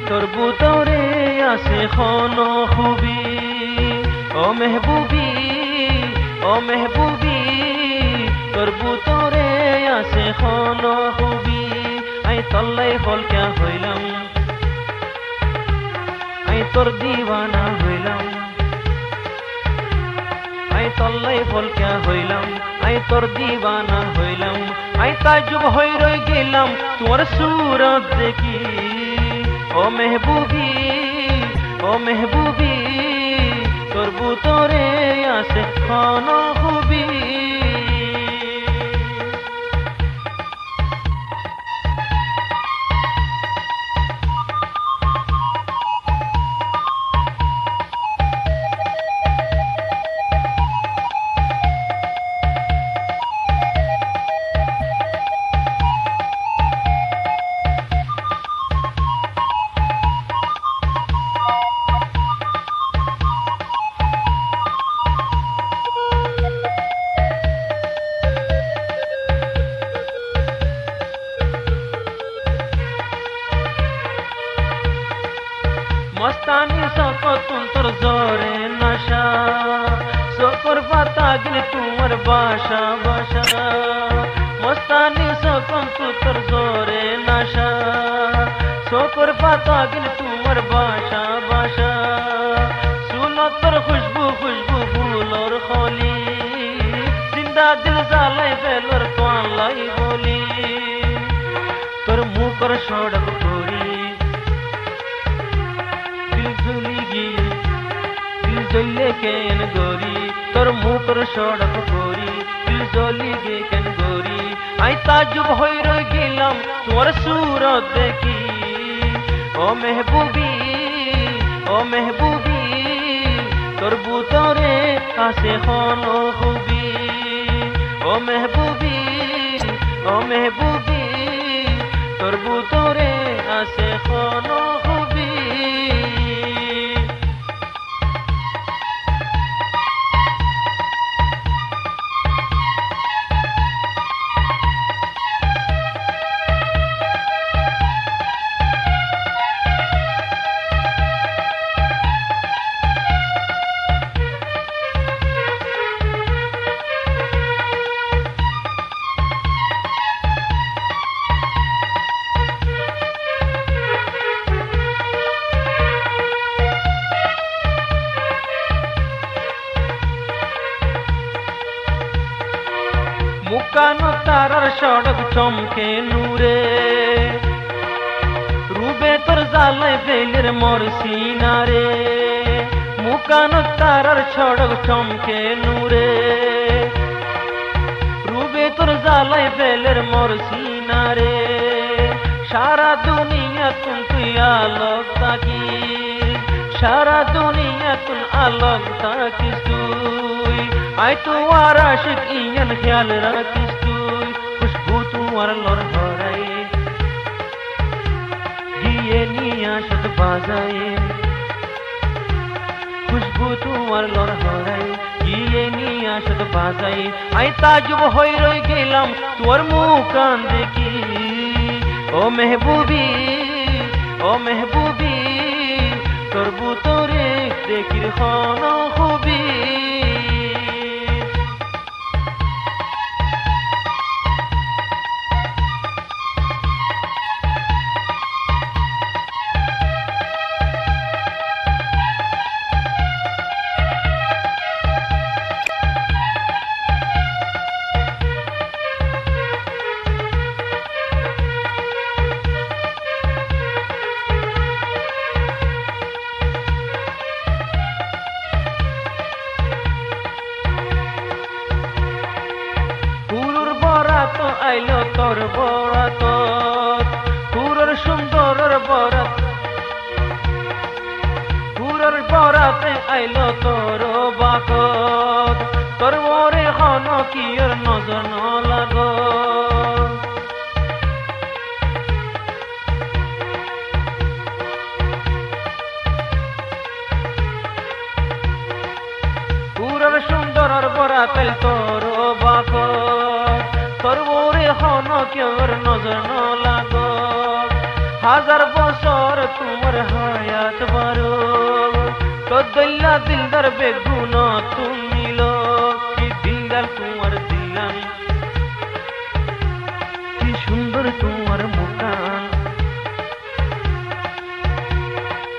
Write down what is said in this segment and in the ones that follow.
তোর বুতরে আছে খন খুবি ও মেহবুবি ও মেহবুবি তোর বুতরে আছে খন খুবি আই তল্লাই ফলকা হইলাম আই তোর দিওয়ানা হইলাম আই তল্লাই ফলকা হইলাম আই তোর দিওয়ানা হইলাম আই তাজ্জুব হই রই গেলাম তোর সুরত দেখি ও মেহবুবি ও মেহবুবি তোর বুতরে আছে খন খুবি মস্তানি সকতুন তোর জোরে নশা সকর পাতা গিল তোমার বাসা বাসা মস্তানি সকতুন তোর জোরে নশা সকর পাতা গিল তোমার বাসা বাসা সুনো তোর খুশবু খুশবু ফুলর খলি জিন্দা দিল জ্বালাই বেলর তোয়ান লাই বলি তোর মুখর সড়ক করি জলে কেন গরি তোর মুখর সড়ক করি দিল জলি গে কেন গরি আই তাজ্জুব হই রই গেলাম তোর সুরত দেখি ও মেহবুবি ও মেহবুবি তোর বুতরে আছে খন খুবি ও মেহবুবি ও মেহবুবি তোর বুতরে আছে খন খুবি মুকানো তারার সড়ক চমকে নূরে রুবে তোর জালাই ফেলের মোর সিনারে মুকানো তারার সড়ক চমকে নূরে রুবে তোর জালাই ফেলের মোর সিনারে সারা দুনিয়া তুই আলোক তাকিস সারা দুনিয়া তুই আলোক তাকিস তুই আই তোমার আশিক ইয়ান খেয়াল রাখিস তুই খুশবু তোমার লর হরাই গিয়ে নিয়ে আসত বাজায়ে খুশবু তোমার লর হরাই গিয়ে নিয়ে আসত বাজায়ে আই তাজ্জুব হই রই গেলাম তোর মুখান দেখি ও মেহবুবি ও মেহবুবি তোর বুতরে দেখির খন খুবি আইলো তোর বরাত পুরর সুন্দরের বরাত পুরর বরাতে আইলো তোর বাকত তোর মোরে খন কিয়র নজর লাগ পুরর সুন্দরের বরাতে তোর বাকত তোর মোরে খন কিয়র নজর লাগ হাজার বছর তোমার দিলদার বেগুন তুমি লো কি দিলদার তোমার দিলান কি সুন্দর তোমার মুখান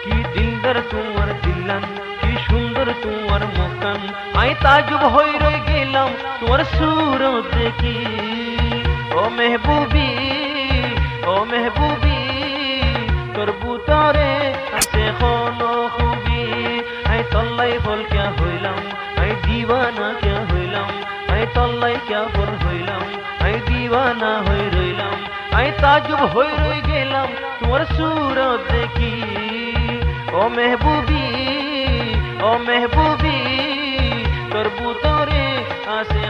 কি দিলদার তোমার দিলান কি সুন্দর তোমার মুখান আই তাজুব হই রই গেলাম তোমার সুরত দেখি ও মেহবুবি তোর বুতরে আছে কোনো খুবি আই তল্লাই বল ক্যা হইলাম আই দিওয়ানা ক্যা হইলাম আই তল্লাই ক্যা বল হইলাম আই দিওয়ানা হই রইলাম আই তাজুব হই রই গেলাম তোমার সুরত দেখি ও মেহবুবি তোর বুতরে আছে